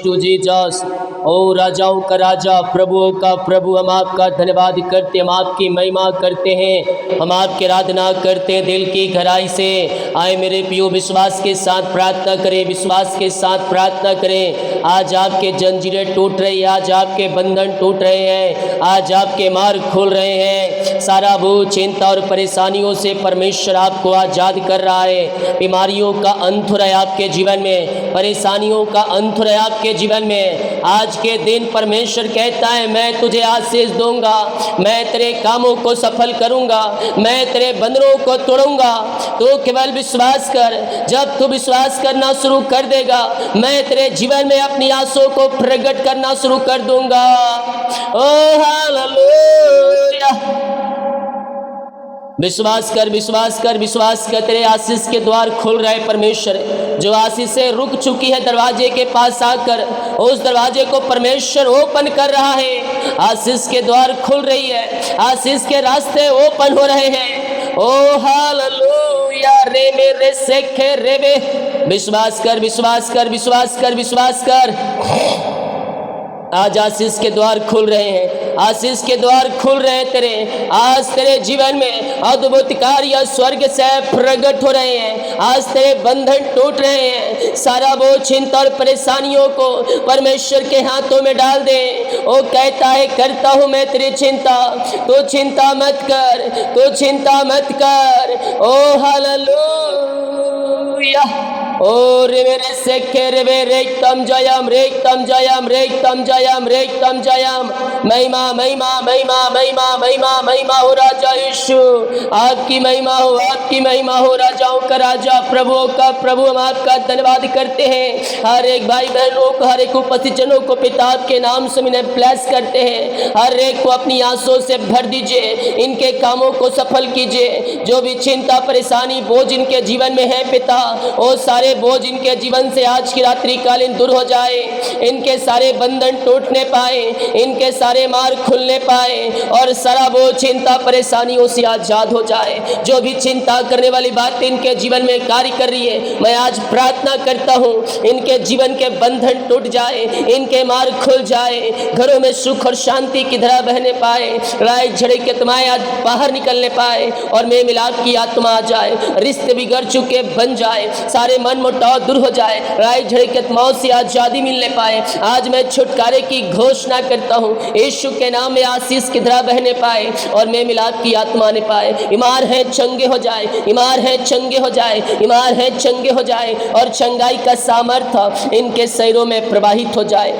To Jesus. ओ राजाओं का राजा, प्रभुओं का प्रभु, हम आपका धन्यवाद करते, हम आपकी महिमा करते हैं, हम आपकी आराधना करते हैं दिल की गहराई से। आए मेरे प्रियो, विश्वास के साथ प्रार्थना करें, विश्वास के साथ प्रार्थना करें। आज आपके जंजीरें टूट रही है, आज आपके बंधन टूट रहे हैं, आज आपके मार्ग खुल रहे हैं। सारा बोझ, चिंता और परेशानियों से परमेश्वर आपको आज़ाद कर रहा है। बीमारियों का अंत हो रहा है आपके जीवन में, परेशानियों का अंत हो रहा है आपके जीवन में। आज के दिन परमेश्वर कहता है, मैं तुझे आशीष दूंगा, मैं तेरे कामों को सफल करूंगा, मैं तेरे बंधनों को तोड़ूंगा। तो केवल विश्वास कर। जब तू विश्वास करना शुरू कर देगा, मैं तेरे जीवन में अपनी आशाओं को प्रकट करना शुरू कर दूंगा। ओ हालेलुया। विश्वास कर, विश्वास कर, विश्वास कर। तेरे आशीष के द्वार खुल रहे। परमेश्वर जो आशीष से रुक चुकी है, दरवाजे के पास आकर उस दरवाजे को परमेश्वर ओपन कर रहा है। आशीष के द्वार खुल रही है, आशीष के रास्ते ओपन हो रहे हैं। ओ हालेलुया। रे मेरे सेखे रेबे। विश्वास कर, विश्वास कर, विश्वास कर, विश्वास कर। आज आशीष के द्वार खुल रहे हैं, आशीष के द्वार खुल रहे हैं तेरे। आज तेरे जीवन में अद्भुत कार्य स्वर्ग से प्रकट हो रहे हैं। आज तेरे बंधन टूट रहे हैं। सारा बोझ, चिंता और परेशानियों को परमेश्वर के हाथों में डाल दे। वो कहता है, करता हूँ मैं तेरी चिंता, तो चिंता मत कर, तो चिंता मत कर। ओ हालेलुया। ओ रे मेरे सेखे रे रेक्तम जयम, रेक्तम जयम, रेक्तम जयम, रेक्तम जयम। महिमा, महिमा, महिमा, महिमा, महिमा, महिमा हो राजा यीशु। आपकी महिमा हो, आपकी महिमा हो। राजाओं का राजा, प्रभुओं का प्रभु, हम आपका धन्यवाद करते हैं। हर एक भाई बहनों को, हर एक उपस्थित जनों को पिता के नाम से इन्हें ब्लेस करते हैं। हर एक को अपनी आंसुओं से भर दीजिए, इनके कामों को सफल कीजिए। जो भी चिंता, परेशानी, बोझ इनके जीवन में है पिता, वो सारे बोझ इनके जीवन से आज की रात्रि कालीन दूर हो जाए। इनके सारे बंधन टूटने पाए, इनके सारे मार्ग खुलने पाए और सारा बोझ, चिंता, परेशानियों से आजाद हो जाए। जो भी चिंता करने वाली बात इनके जीवन में कार्य कर रही है, मैं आज प्रार्थना करता हूँ, इनके जीवन के बंधन टूट जाए, इनके मार्ग खुल जाए, घरों में सुख और शांति की धारा बहने पाए, लड़ाई झगड़े के तमाय आज बाहर निकलने पाए और मेल मिलाप की आत्मा आ जाए। रिश्ते बिगड़ चुके बन जाए, सारे मन मुटाव दूर हो जाए, लड़ाई झगड़े के तनाव से आजादी मिलने पाए। आज मैं छुटकारे की घोषणा करता हूँ, यीशु के नाम में आशीष की धारा बहने पाए और मेल मिलाप की आत्मा आने पाए। बीमार है चंगे हो जाए, बीमार है चंगे हो जाए, बीमार है चंगे हो जाए और चंगाई का सामर्थ्य इनके शरीरों में प्रवाहित हो जाए।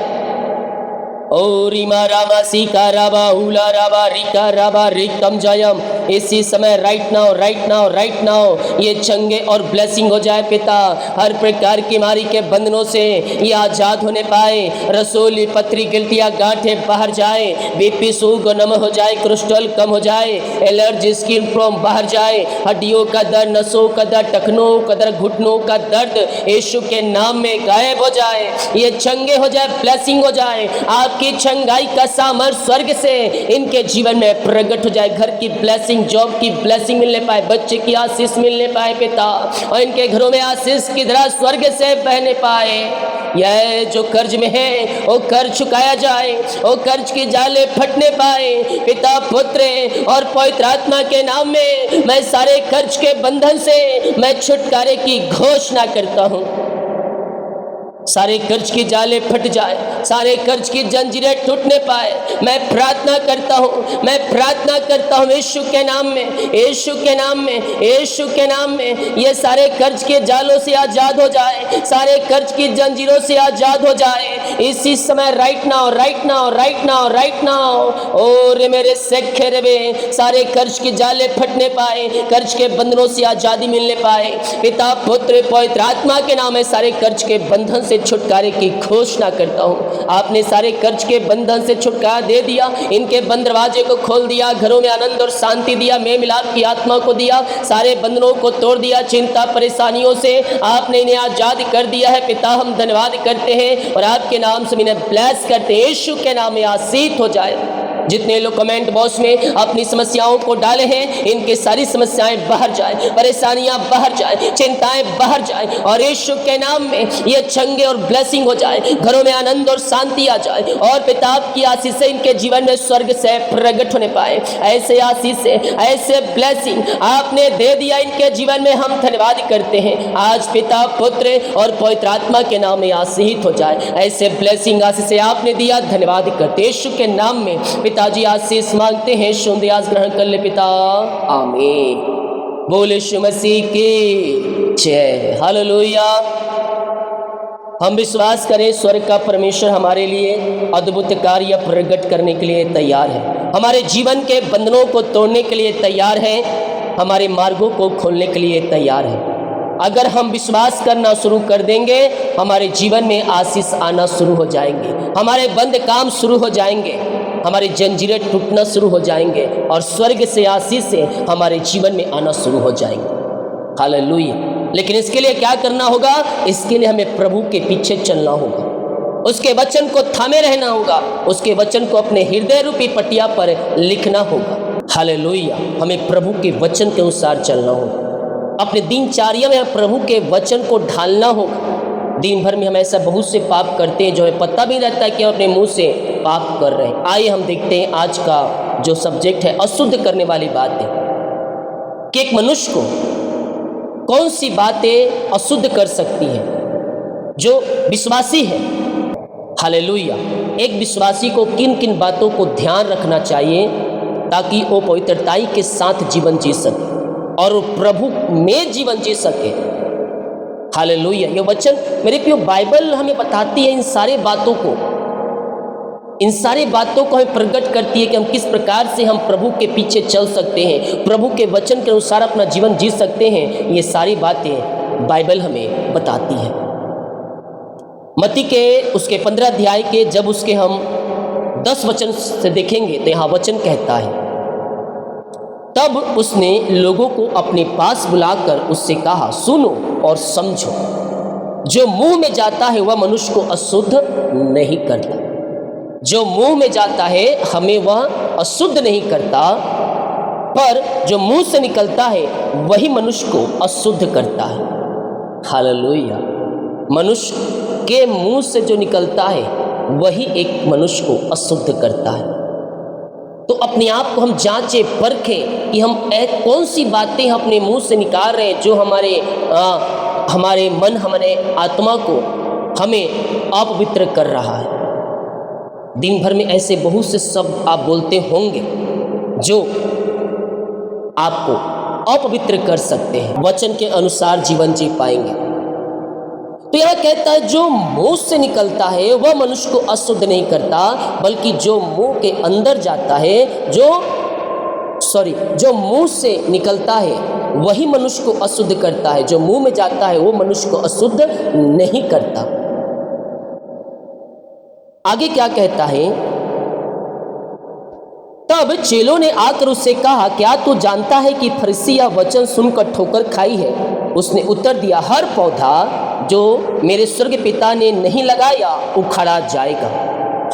ओ रीमा रामा सीका राबा उला राबा रिका राबा रिकम जयम। इसी समय right now, right now, right now ये चंगे और ब्लेसिंग हो जाए पिता। हर प्रकार की बीमारी के बंधनों से ये आजाद होने पाए। रसोली, पथरी, गिल्टियाँ, गांठे बाहर जाए, बीपी शुगर नम हो जाए, कोलेस्ट्रॉल कम हो जाए, एलर्जी, स्किन प्रॉब्लम बाहर जाए, हड्डियों का दर्द, नसों का दर्द, टखनों का दर्द, घुटनों का दर्द यीशु के नाम में गायब हो जाए। ये चंगे हो जाए, ब्लेसिंग हो जाए। आपकी चंगाई का सामर्थ्य स्वर्ग से इनके जीवन में प्रकट हो जाए। घर की ब्लेसिंग, जॉब की ब्लेसिंग मिलने पाए, बच्चे की आशीष मिलने पाए पिता, और इनके घरों में आशीष की धारा स्वर्ग से बहने पाए। यह जो कर्ज में है वो कर्ज चुकाया जाए, वो कर्ज की जाले फटने पाए पिता, पुत्र और पवित्र आत्मा के नाम में। मैं सारे कर्ज के बंधन से मैं छुटकारे की घोषणा करता हूँ। सारे कर्ज की जाले फट जाए, सारे कर्ज की जंजीरें टूटने पाए। मैं प्रार्थना करता हूँ, मैं प्रार्थना करता हूँ यीशु के नाम में, यीशु के नाम में, यीशु के नाम में। ये सारे कर्ज के जालों से आजाद हो जाए, सारे कर्ज की जंजीरों से आजाद हो जाए इसी समय। Right now, right now, right now, right now. और मेरे सेखे रेबे, सारे कर्ज की जाले फटने पाए, कर्ज के बंधनों से आजादी मिलने पाए पिता, पुत्र, पवित्र आत्मा के नाम में। सारे कर्ज के बंधन से छुटकारे की घोषणा करता हूँ। आपने सारे कर्ज के बंधन से छुटकारा दे दिया, इनके बंद दरवाजे को खोल दिया, घरों में आनंद और शांति दिया, मेल मिलाप की आत्मा को दिया, सारे बंधनों को तोड़ दिया, चिंता परेशानियों से आपने इन्हें आजाद कर दिया है पिता। हम धन्यवाद करते हैं और आपके नाम से इन्हें ब्लेस करते हैं। यीशु के नाम में आशीष हो जाए। जितने लोग कमेंट बॉक्स में अपनी समस्याओं को डाले हैं, इनके सारी समस्याएं बाहर जाए, परेशानियां बाहर जाए, चिंताएं बाहर जाए और यीशु के नाम में ये चंगे और ब्लेसिंग हो जाए, घरों में आनंद और शांति आ जाए और पिता की आशीष से इनके जीवन में स्वर्ग से प्रकट होने पाए। ऐसे आशीष से, ऐसे ब्लेसिंग आपने दे दिया इनके जीवन में, हम धन्यवाद करते हैं। आज पिता, पुत्र और पवित्र आत्मा के नाम में आशीषित हो जाए। ऐसे ब्लेसिंग आशीष से आपने दिया, धन्यवाद करते यीशु के नाम में पिताजी आशीष मांगते हैं। शुद्ध ग्रहण कर ले पिता, आमीन। बोले यीशु मसीह की जय, हालेलुया। हम विश्वास करें स्वर्ग का परमेश्वर हमारे लिए अद्भुत कार्य प्रकट करने के लिए तैयार है, हमारे जीवन के बंधनों को तोड़ने के लिए तैयार है, हमारे मार्गों को खोलने के लिए तैयार है। अगर हम विश्वास करना शुरू कर देंगे, हमारे जीवन में आशीष आना शुरू हो जाएंगे, हमारे बंद काम शुरू हो जाएंगे, हमारी जंजीरें टूटना शुरू हो जाएंगे और स्वर्ग से आशीष से हमारे जीवन में आना शुरू हो जाएंगे। हालेलुया। लेकिन इसके लिए क्या करना होगा? इसके लिए हमें प्रभु के पीछे चलना होगा, उसके वचन को थामे रहना होगा, उसके वचन को अपने हृदय रूपी पटिया पर लिखना होगा। हालेलुया। हमें प्रभु के वचन के अनुसार चलना होगा, अपने दिनचर्या में प्रभु के वचन को ढालना होगा। दिन भर में हम ऐसा बहुत से पाप करते हैं जो हमें पता भी रहता है कि हम अपने मुंह से पाप कर रहे हैं। आइए हम देखते हैं आज का जो सब्जेक्ट है, अशुद्ध करने वाली बातें, कि एक मनुष्य को कौन सी बातें अशुद्ध कर सकती हैं जो विश्वासी है। हालेलुया। एक विश्वासी को किन किन बातों को ध्यान रखना चाहिए ताकि वो पवित्रताई के साथ जीवन जी सके और वो प्रभु में जीवन जी सके। हालेलुया। ये वचन मेरे प्रिय बाइबल हमें बताती है इन सारे बातों को, इन सारी बातों को हमें प्रकट करती है कि हम किस प्रकार से हम प्रभु के पीछे चल सकते हैं, प्रभु के वचन के अनुसार अपना जीवन जी सकते हैं। ये सारी बातें बाइबल हमें बताती है। मत्ती के उसके 15 अध्याय के जब उसके हम 10 वचन से देखेंगे तो यहाँ वचन कहता है, तब उसने लोगों को अपने पास बुलाकर उससे कहा, सुनो और समझो, जो मुंह में जाता है वह मनुष्य को अशुद्ध नहीं करता। जो मुंह में जाता है हमें वह अशुद्ध नहीं करता, पर जो मुंह से निकलता है वही मनुष्य को अशुद्ध करता है। हालेलुया। मनुष्य के मुंह से जो निकलता है वही एक मनुष्य को अशुद्ध करता है। तो अपने आप को हम जांचें, परखें कि हम कौन सी बातें अपने मुंह से निकाल रहे हैं जो हमारे मन, हमारे आत्मा को हमें अपवित्र कर रहा है। दिन भर में ऐसे बहुत से शब्द आप बोलते होंगे जो आपको अपवित्र कर सकते हैं, वचन के अनुसार जीवन जी पाएंगे। तो यह कहता है जो मुंह से निकलता है वह मनुष्य को अशुद्ध नहीं करता, बल्कि जो मुंह के अंदर जाता है, जो मुंह से निकलता है वही मनुष्य को अशुद्ध करता है। जो मुंह में जाता है वो मनुष्य को अशुद्ध नहीं करता। आगे क्या कहता है, तब चेलों ने आकर उससे कहा, क्या तू जानता है कि फरीसी यह वचन सुनकर ठोकर खाई है? उसने उत्तर दिया, हर पौधा जो मेरे स्वर्ग पिता ने नहीं लगाया उखाड़ा जाएगा।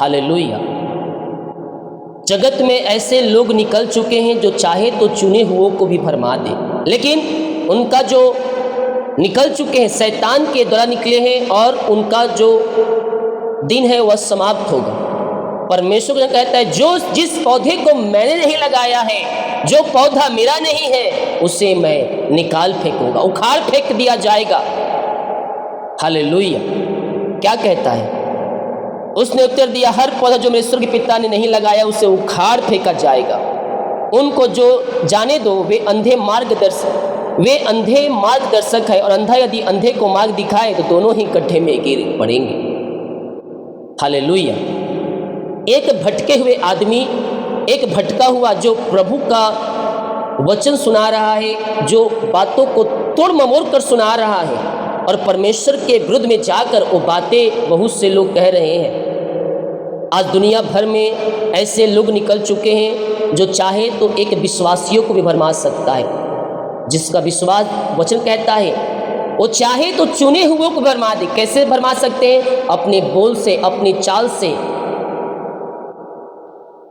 हालेलुया। जगत में ऐसे लोग निकल चुके हैं जो चाहे तो चुने हुओं को भी भरमा दे, लेकिन उनका जो निकल चुके हैं शैतान के द्वारा निकले हैं और उनका जो दिन है वह समाप्त होगा। परमेश्वर कहता है, जो जिस पौधे को मैंने नहीं लगाया है, जो पौधा मेरा नहीं है, उसे मैं निकाल फेंकूंगा, उखाड़ फेंक दिया जाएगा। हालेलुया। क्या कहता है? उसने उत्तर दिया, हर पौधा जो मेरे स्वर्ग पिता ने नहीं लगाया उसे उखाड़ फेंका जाएगा। उनको जो जाने दो, वे अंधे मार्गदर्शक है, और अंधा यदि अंधे को मार्ग दिखाए तो दोनों ही गड्ढे में गिर पड़ेंगे। हालेलुया। एक भटके हुए आदमी, एक भटका हुआ जो प्रभु का वचन सुना रहा है, जो बातों को तोड़ ममोड़ कर सुना रहा है और परमेश्वर के विरुद्ध में जाकर वो बातें बहुत से लोग कह रहे हैं। आज दुनिया भर में ऐसे लोग निकल चुके हैं जो चाहे तो एक विश्वासियों को भी भरमा सकता है, जिसका विश्वास वचन कहता है वो चाहे तो चुने हुए को भरमा दे। कैसे भरमा सकते हैं? अपने बोल से, अपनी चाल से,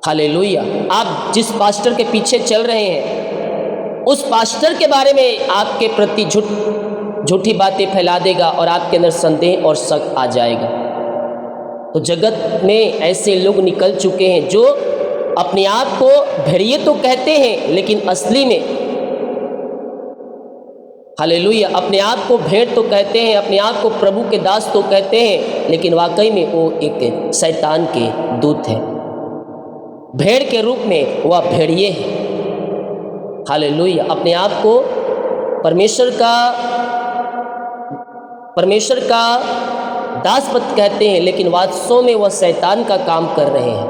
हालेलुया। आप जिस पास्टर के पीछे चल रहे हैं उस पास्टर के बारे में आपके प्रति झूठी बातें फैला देगा और आपके अंदर संदेह और शक आ जाएगा। तो जगत में ऐसे लोग निकल चुके हैं जो अपने आप को भेड़िए तो कहते हैं लेकिन असली में, हालेलुया, अपने आप को भेड़ तो कहते हैं, अपने आप को प्रभु के दास तो कहते हैं, लेकिन वाकई में वो एक शैतान के दूत है। भेड़ के रूप में वह भेड़िए है। हालेलुया। अपने आप को परमेश्वर का दासपत कहते हैं, लेकिन वास्तव में वह शैतान का काम कर रहे हैं।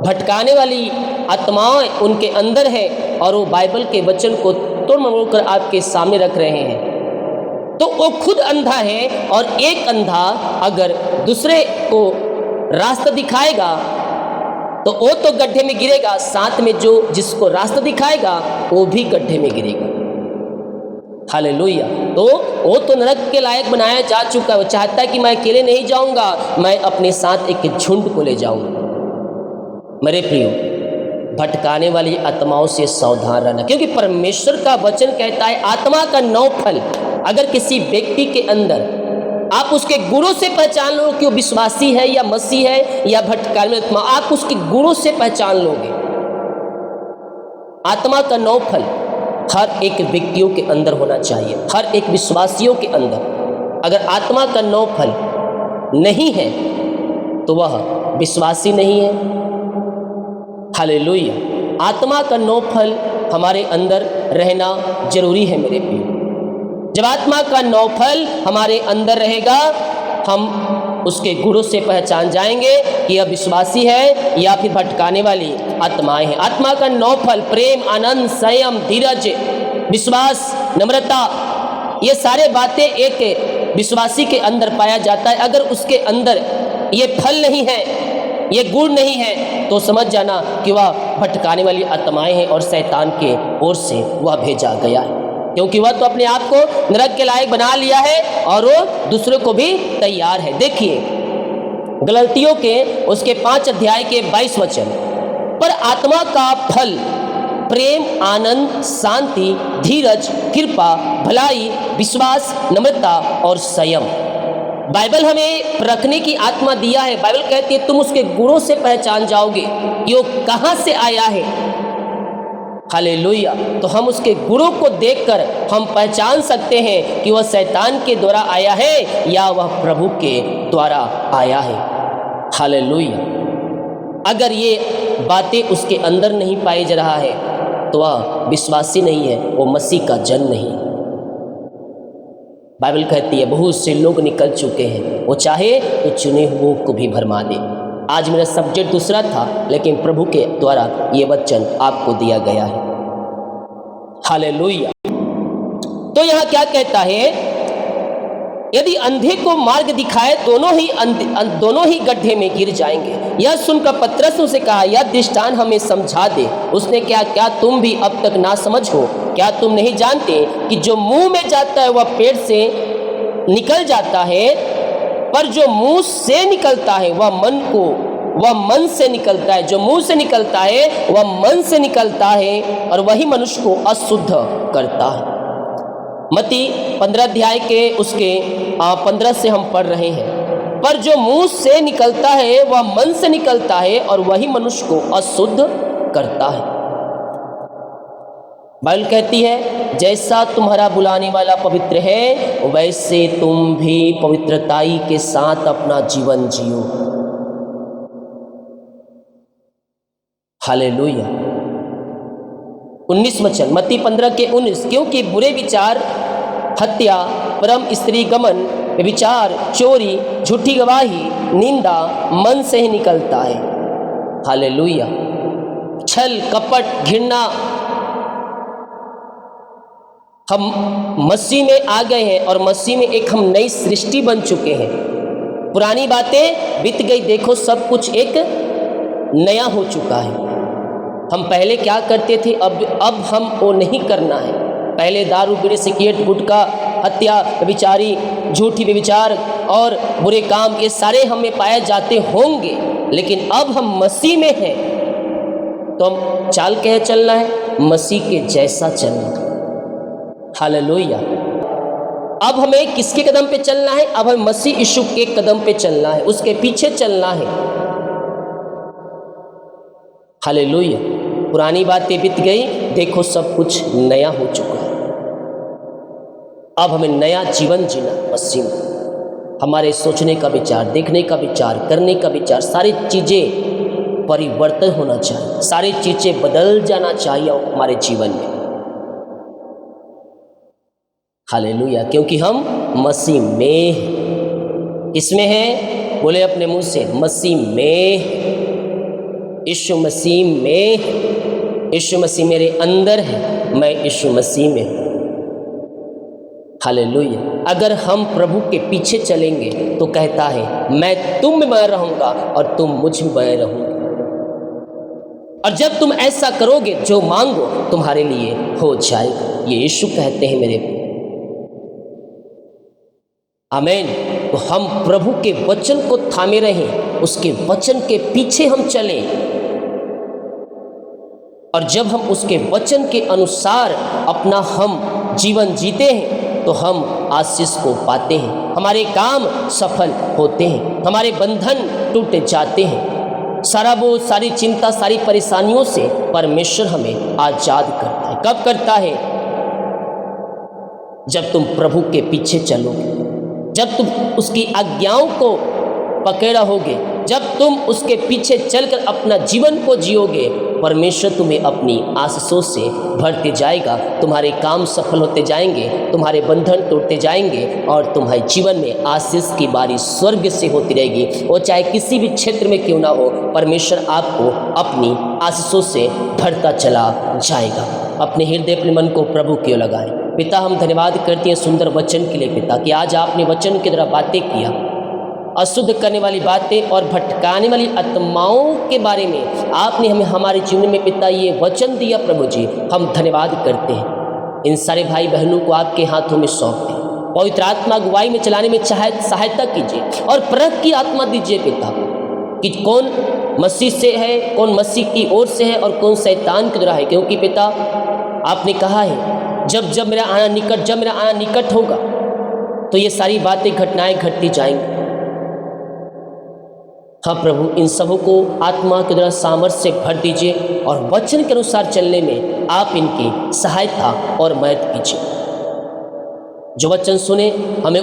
भटकाने वाली आत्माएं उनके अंदर है और वो बाइबल के वचन को तोड़ मरोड़ कर आपके सामने रख रहे हैं। तो वो खुद अंधा है और एक अंधा अगर दूसरे को रास्ता दिखाएगा तो वो तो गड्ढे में गिरेगा, साथ में जो जिसको रास्ता दिखाएगा वो भी गड्ढे में गिरेगा। हालेलुया। तो वो तो नरक के लायक बनाया जा चुका है। वो चाहता है कि मैं अकेले नहीं जाऊंगा, मैं अपने साथ एक झुंड को ले जाऊंगा। मेरे प्रियो, भटकाने वाली आत्माओं से सावधान रहना, क्योंकि परमेश्वर का वचन कहता है आत्मा का 9 फल अगर किसी व्यक्ति के अंदर आप उसके गुणों से पहचान लो कि वो विश्वासी है या मसीह है या भटकाने आत्मा, आप उसके गुणों से पहचान लोगे। आत्मा का 9 फल हर एक व्यक्तियों के अंदर होना चाहिए, हर एक विश्वासियों के अंदर। अगर आत्मा का 9 फल नहीं है तो वह विश्वासी नहीं है। हालेलुया। आत्मा का 9 फल हमारे अंदर रहना जरूरी है मेरे प्रिय। जब आत्मा का 9 फल हमारे अंदर रहेगा, हम उसके गुणों से पहचान जाएंगे कि यह विश्वासी है या फिर भटकाने वाली आत्माएं हैं। आत्मा का 9 फल प्रेम, आनंद, संयम, धीरज, विश्वास, नम्रता, ये सारे बातें एक विश्वासी के अंदर पाया जाता है। अगर उसके अंदर ये फल नहीं है, ये गुण नहीं है, तो समझ जाना कि वह भटकाने वाली आत्माएं हैं और शैतान के ओर से वह भेजा गया है, क्योंकि वह तो अपने आप को नरक के लायक बना लिया है और वो दूसरों को भी तैयार है। देखिए गलतियों के उसके 5 अध्याय के 22 वचन, पर आत्मा का फल प्रेम, आनंद, शांति, धीरज, कृपा, भलाई, विश्वास, नम्रता और संयम। बाइबल हमें परखने की आत्मा दिया है। बाइबल कहती है तुम उसके गुणों से पहचान जाओगे कि वो कहाँ से आया है। हालेलुया। तो हम उसके गुणों को देखकर हम पहचान सकते हैं कि वह शैतान के द्वारा आया है या वह प्रभु के द्वारा आया है। हालेलुया। अगर ये बातें उसके अंदर नहीं पाई जा रहा है तो वह विश्वासी नहीं है, वो मसीह का जन नहीं। बाइबल कहती है बहुत से लोग निकल चुके हैं, वो चाहे तो चुने हुओं को भी भरमा दे। आज मेरा सब्जेक्ट दूसरा था, लेकिन प्रभु के द्वारा ये वचन आपको दिया गया है। हालेलुया। तो यहाँ क्या कहता है, यदि अंधे को मार्ग दिखाए दोनों ही गड्ढे में गिर जाएंगे। यह सुनकर पतरस ने उसे कहा, यह दृष्टांत हमें समझा दे। उसने क्या तुम भी अब तक ना समझ हो? क्या तुम नहीं जानते कि जो मुंह में जाता है वह पेट से निकल जाता है, पर जो मुंह से निकलता है वह मन से निकलता है। जो मुंह से निकलता है वह मन से निकलता है और वही मनुष्य को अशुद्ध करता है। मत्ती 15 अध्याय के उसके 15 से हम पढ़ रहे हैं। पर जो मुंह से निकलता है वह मन से निकलता है और वही मनुष्य को अशुद्ध करता है। बाइबल कहती है जैसा तुम्हारा बुलाने वाला पवित्र है वैसे तुम भी पवित्रताई के साथ अपना जीवन जियो। हालेलुया। 19 वचन, मत्ती 15 के 19, क्योंकि बुरे विचार, हत्या, परम स्त्री गमन, विचार, चोरी, झूठी गवाही, निंदा मन से ही निकलता है। हालेलुया। छल, कपट, घृणा। हम मसीह में आ गए हैं और मसीह में एक हम नई सृष्टि बन चुके हैं। पुरानी बातें बीत गई, देखो सब कुछ एक नया हो चुका है। हम पहले क्या करते थे, अब हम वो नहीं करना है। पहले दारू, बीड़ी, सिगरेट, गुटखा, हत्या, व्यभिचारी, झूठी व्यभिचार और बुरे काम, ये सारे हमें पाए जाते होंगे, लेकिन अब हम मसीह में हैं तो हम चाल के चलना है, मसीह के जैसा चलना। हालेलुया। अब हमें किसके कदम पे चलना है? अब हमें मसीह यीशु के कदम पे चलना है, उसके पीछे चलना है। हालेलुया। पुरानी बातें बीत गई, देखो सब कुछ नया हो चुका है। अब हमें नया जीवन जीना मसीह में। हमारे सोचने का विचार, देखने का विचार, करने का विचार, सारी चीज़ें परिवर्तन होना चाहिए, सारी चीज़ें बदल जाना चाहिए हमारे जीवन में। हालेलुया। क्योंकि हम मसीह में हैं। किसमें हैं? बोले अपने मुंह से, मसीह में। यीशु मसीह में। यीशु मसीह मेरे अंदर है, मैं यीशु मसीह में हूँ। हालेलुया। अगर हम प्रभु के पीछे चलेंगे तो कहता है मैं तुम में बना रहूंगा और तुम मुझ में बने रहोगे। और जब तुम ऐसा करोगे, जो मांगो तुम्हारे लिए हो जाएगा। ये यीशु कहते हैं मेरे। आमीन। तो हम प्रभु के वचन को थामे रहें, उसके वचन के पीछे हम चलें। और जब हम उसके वचन के अनुसार अपना हम जीवन जीते हैं तो हम आशीष को पाते हैं, हमारे काम सफल होते हैं, हमारे बंधन टूट जाते हैं। सारा बोझ, सारी चिंता, सारी परेशानियों से परमेश्वर हमें आजाद करता है। कब करता है? जब तुम प्रभु के पीछे चलोगे, जब तुम उसकी आज्ञाओं को पकड़े रहोगे, जब तुम उसके पीछे चलकर अपना जीवन को जियोगे, परमेश्वर तुम्हें अपनी आशीषों से भरते जाएगा। तुम्हारे काम सफल होते जाएंगे, तुम्हारे बंधन टूटते जाएंगे और तुम्हारे जीवन में आशीष की बारिश स्वर्ग से होती रहेगी। वो चाहे किसी भी क्षेत्र में क्यों ना हो, परमेश्वर आपको अपनी आशीषों से भरता चला जाएगा। अपने हृदय, अपने मन को प्रभु की ओर लगाएं। पिता, हम धन्यवाद करते हैं सुंदर वचन के लिए पिता, कि आज आपने वचन की तरह बातें किया। अशुद्ध करने वाली बातें और भटकाने वाली आत्माओं के बारे में आपने हमें हमारे जीवन में पिता ये वचन दिया। प्रभु जी, हम धन्यवाद करते हैं। इन सारे भाई बहनों को आपके हाथों में सौंपते हैं। पवित्र आत्मा अगुवाई में चलाने में सहायता कीजिए और परख की आत्मा दीजिए पिता, कि कौन मसीह से है, कौन मसीह की ओर से है और कौन शैतान की तरह है। क्योंकि पिता, आपने कहा है जब मेरा आना निकट होगा तो ये सारी बातें, घटनाएं घटती जाएंगी। हाँ प्रभु, इन सबों को आत्मा के द्वारा सामर्थ्य से भर दीजिए और वचन के अनुसार चलने में आप इनकी सहायता और मदद कीजिए। जो वचन सुने हमें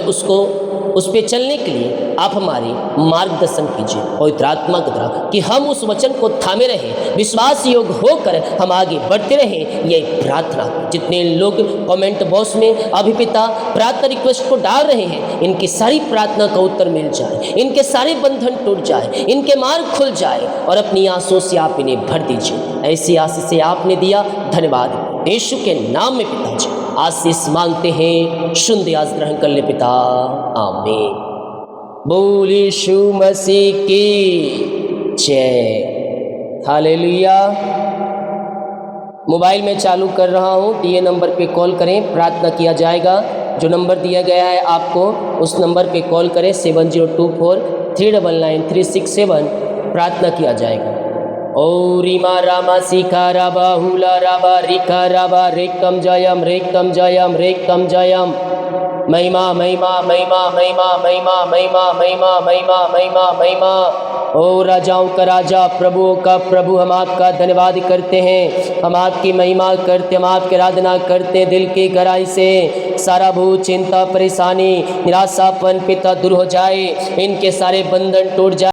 उस पे चलने के लिए आप हमारे मार्गदर्शन कीजिए पवित्र आत्मा के द्वारा, कि हम उस वचन को थामे रहें, विश्वास योग्य होकर हम आगे बढ़ते रहें। ये प्रार्थना, जितने लोग कमेंट बॉक्स में अभी पिता प्रार्थना रिक्वेस्ट को डाल रहे हैं, इनकी सारी प्रार्थना का उत्तर मिल जाए, इनके सारे बंधन टूट जाए, इनके मार्ग खुल जाए और अपनी आंसुओं से आप इन्हें भर दीजिए। ऐसी आशीष से आपने दिया, धन्यवाद। यीशु के नाम में पिताजी आशीष मांगते हैं, शुद्ध आशीष ग्रहण कर ले पिता, आमीन। बोल यीशु मसीह की जय। हालेलुया। मोबाइल में चालू कर रहा हूँ, दिए नंबर पे कॉल करें, प्रार्थना किया जाएगा। जो नंबर दिया गया है आपको, उस नंबर पे कॉल करें 7024-399-367, प्रार्थना किया जाएगा। ओ रीमा रामा शिखा राबा हुला राबा रिका राबा रेकम जयम रेकम जयम रेकम जयम। महिमा महिमा महिमा महिमा महिमा महिमा महिमा महिमा महिमा महिमा। ओ राजाओं का राजा, प्रभुओं का प्रभु, हम आपका धन्यवाद करते हैं, हम आपकी महिमा करते, हम आपकी आराधना करते दिल की गहराई से। सारा भूत, चिंता, परेशानी, निराशापन पिता दूर हो जाए, इनके सारे बंधन टूट जाए।